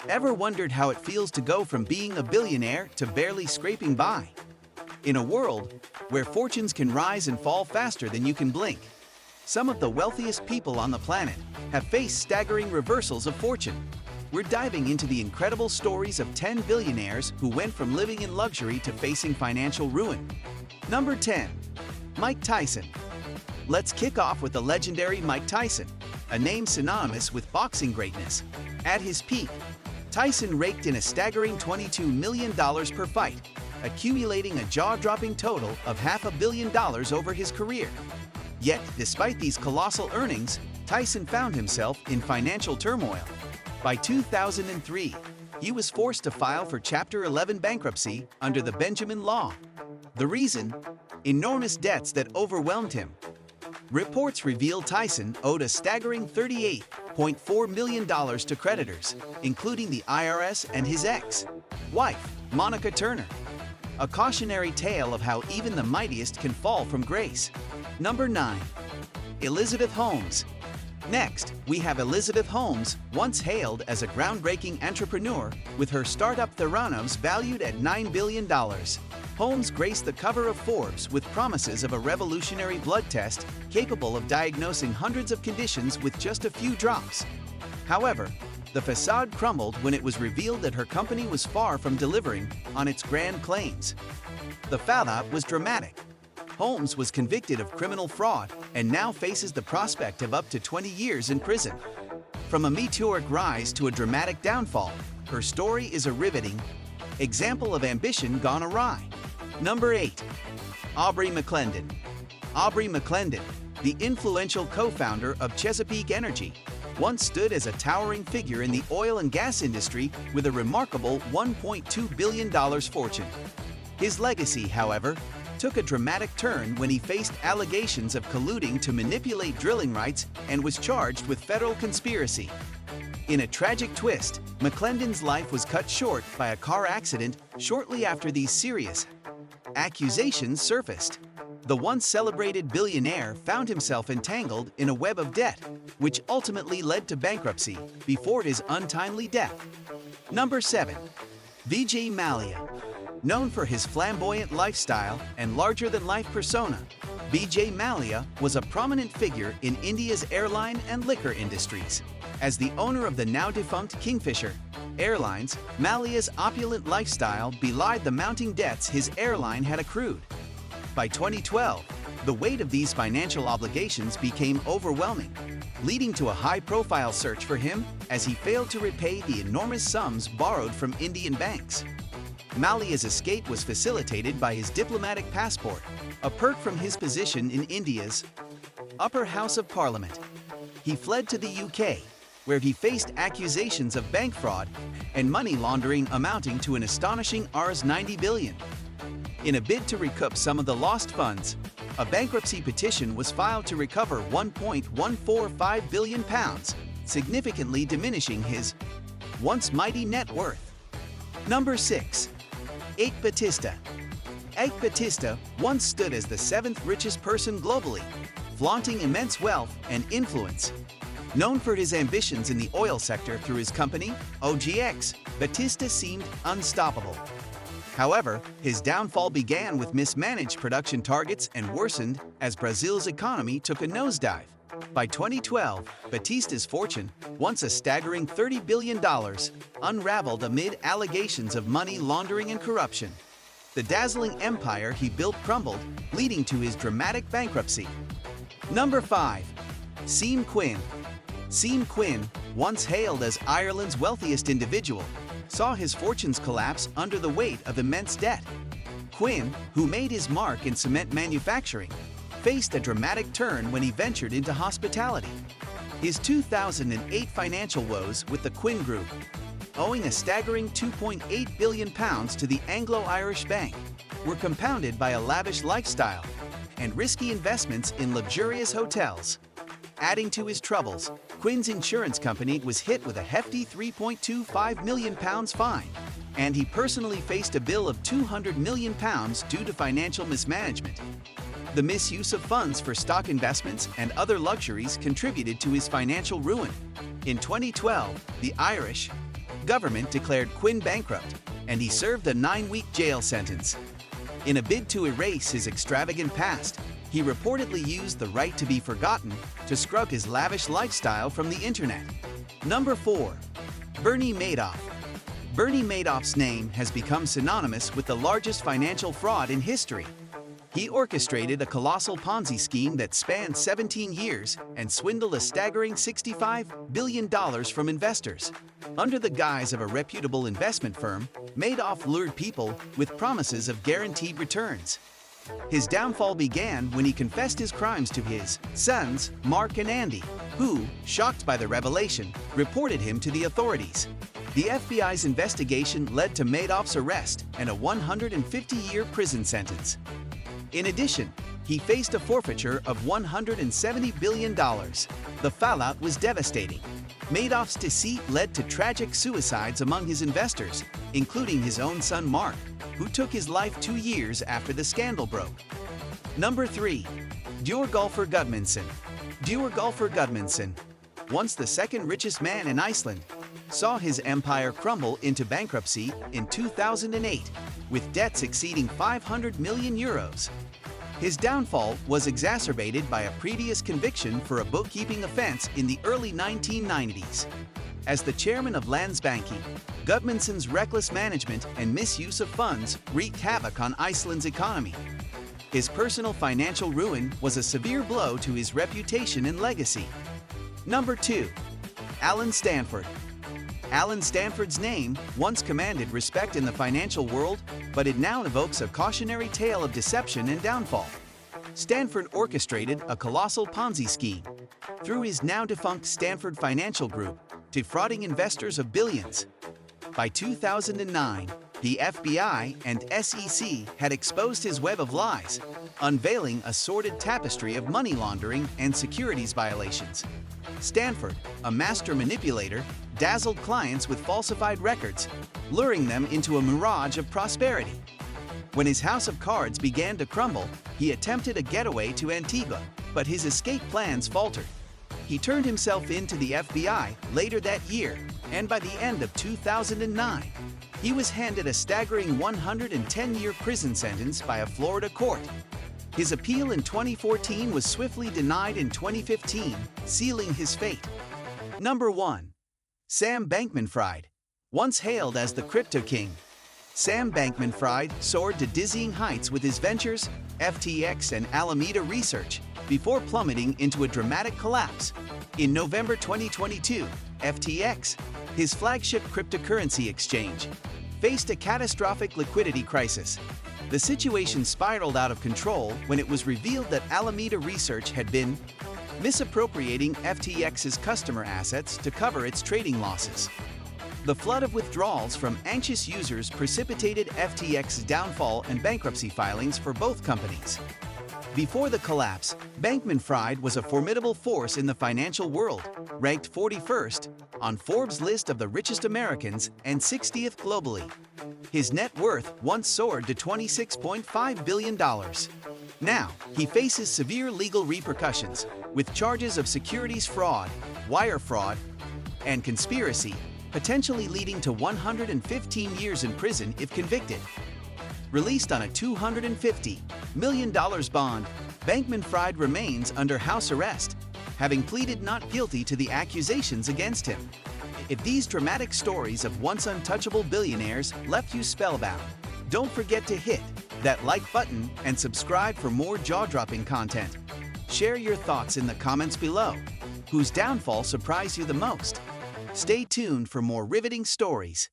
Ever wondered how it feels to go from being a billionaire to barely scraping by? In a world where fortunes can rise and fall faster than you can blink, some of the wealthiest people on the planet have faced staggering reversals of fortune. We're diving into the incredible stories of 10 billionaires who went from living in luxury to facing financial ruin. Number 10. Mike Tyson. Let's kick off with the legendary Mike Tyson, a name synonymous with boxing greatness. At his peak, Tyson raked in a staggering $22 million per fight, accumulating a jaw-dropping total of $500 million over his career. Yet, despite these colossal earnings, Tyson found himself in financial turmoil. By 2003, he was forced to file for Chapter 11 bankruptcy under the Benjamin Law. The reason? Enormous debts that overwhelmed him. Reports reveal Tyson owed a staggering $38.4 million to creditors, including the IRS and his ex-wife, Monica Turner. A cautionary tale of how even the mightiest can fall from grace. Number 9. Elizabeth Holmes. Next, we have Elizabeth Holmes, once hailed as a groundbreaking entrepreneur, with her startup Theranos valued at $9 billion. Holmes graced the cover of Forbes with promises of a revolutionary blood test capable of diagnosing hundreds of conditions with just a few drops. However, the facade crumbled when it was revealed that her company was far from delivering on its grand claims. The fallout was dramatic. Holmes was convicted of criminal fraud and now faces the prospect of up to 20 years in prison. From a meteoric rise to a dramatic downfall, her story is a riveting example of ambition gone awry. Number 8. Aubrey McClendon. Aubrey McClendon, the influential co-founder of Chesapeake Energy, once stood as a towering figure in the oil and gas industry with a remarkable $1.2 billion fortune. His legacy, however, took a dramatic turn when he faced allegations of colluding to manipulate drilling rights and was charged with federal conspiracy. In a tragic twist, McClendon's life was cut short by a car accident shortly after these serious accusations surfaced. The once celebrated billionaire found himself entangled in a web of debt, which ultimately led to bankruptcy before his untimely death. Number 7. Vijay Mallya. Known for his flamboyant lifestyle and larger-than-life persona, Vijay Mallya was a prominent figure in India's airline and liquor industries. As the owner of the now-defunct Kingfisher Airlines, Mallya's opulent lifestyle belied the mounting debts his airline had accrued. By 2012, the weight of these financial obligations became overwhelming, leading to a high-profile search for him as he failed to repay the enormous sums borrowed from Indian banks. Mallya's escape was facilitated by his diplomatic passport, a perk from his position in India's upper house of parliament. He fled to the UK, where he faced accusations of bank fraud and money laundering amounting to an astonishing Rs90 billion. In a bid to recoup some of the lost funds, a bankruptcy petition was filed to recover £1.145 billion, significantly diminishing his once mighty net worth. Number 6. Ike Batista. Ike Batista once stood as the 7th richest person globally, flaunting immense wealth and influence. Known for his ambitions in the oil sector through his company, OGX, Batista seemed unstoppable. However, his downfall began with mismanaged production targets and worsened as Brazil's economy took a nosedive. By 2012, Batista's fortune, once a staggering $30 billion, unraveled amid allegations of money laundering and corruption. The dazzling empire he built crumbled, leading to his dramatic bankruptcy. Number 5. Sean Quinn. Sean Quinn, once hailed as Ireland's wealthiest individual, saw his fortunes collapse under the weight of immense debt. Quinn, who made his mark in cement manufacturing, faced a dramatic turn when he ventured into hospitality. His 2008 financial woes with the Quinn Group, owing a staggering £2.8 billion to the Anglo-Irish Bank, were compounded by a lavish lifestyle and risky investments in luxurious hotels. Adding to his troubles, Quinn's insurance company was hit with a hefty £3.25 million fine, and he personally faced a bill of £200 million due to financial mismanagement. The misuse of funds for stock investments and other luxuries contributed to his financial ruin. In 2012, the Irish government declared Quinn bankrupt, and he served a 9-week jail sentence. In a bid to erase his extravagant past, he reportedly used the right to be forgotten to scrub his lavish lifestyle from the internet. Number 4. Bernie Madoff. Bernie Madoff's name has become synonymous with the largest financial fraud in history. He orchestrated a colossal Ponzi scheme that spanned 17 years and swindled a staggering $65 billion from investors. Under the guise of a reputable investment firm, Madoff lured people with promises of guaranteed returns. His downfall began when he confessed his crimes to his sons, Mark and Andy, who, shocked by the revelation, reported him to the authorities. The FBI's investigation led to Madoff's arrest and a 150-year prison sentence. In addition, he faced a forfeiture of $170 billion. The fallout was devastating. Madoff's deceit led to tragic suicides among his investors, including his own son Mark, who took his life 2 years after the scandal broke. Number 3. Dure Golfer Gudmundsson. Dure Golfer Gudmundsson, once the second richest man in Iceland, saw his empire crumble into bankruptcy in 2008, with debts exceeding 500 million euros. His downfall was exacerbated by a previous conviction for a bookkeeping offense in the early 1990s. As the chairman of Landsbanki, Gudmundsson's reckless management and misuse of funds wreaked havoc on Iceland's economy. His personal financial ruin was a severe blow to his reputation and legacy. Number 2. Alan Stanford. Alan Stanford's name once commanded respect in the financial world, but it now evokes a cautionary tale of deception and downfall. Stanford orchestrated a colossal Ponzi scheme through his now-defunct Stanford Financial Group, defrauding investors of billions. By 2009, the FBI and SEC had exposed his web of lies, unveiling a sordid tapestry of money laundering and securities violations. Stanford, a master manipulator, dazzled clients with falsified records, luring them into a mirage of prosperity. When his house of cards began to crumble, he attempted a getaway to Antigua, but his escape plans faltered. He turned himself in to the FBI later that year, and by the end of 2009, he was handed a staggering 110-year prison sentence by a Florida court. His appeal in 2014 was swiftly denied in 2015, sealing his fate. Number 1. Sam Bankman-Fried. Once hailed as the crypto king, Sam Bankman-Fried soared to dizzying heights with his ventures, FTX and Alameda Research, before plummeting into a dramatic collapse. In November 2022, FTX, his flagship cryptocurrency exchange, faced a catastrophic liquidity crisis. The situation spiraled out of control when it was revealed that Alameda Research had been misappropriating FTX's customer assets to cover its trading losses. The flood of withdrawals from anxious users precipitated FTX's downfall and bankruptcy filings for both companies. Before the collapse, Bankman-Fried was a formidable force in the financial world, ranked 41st on Forbes' list of the richest Americans and 60th globally. His net worth once soared to $26.5 billion. Now, he faces severe legal repercussions, with charges of securities fraud, wire fraud, and conspiracy, potentially leading to 115 years in prison if convicted. Released on a $250 million bond, Bankman-Fried remains under house arrest, having pleaded not guilty to the accusations against him. If these dramatic stories of once untouchable billionaires left you spellbound, don't forget to hit that like button and subscribe for more jaw-dropping content. Share your thoughts in the comments below. Whose downfall surprised you the most? Stay tuned for more riveting stories.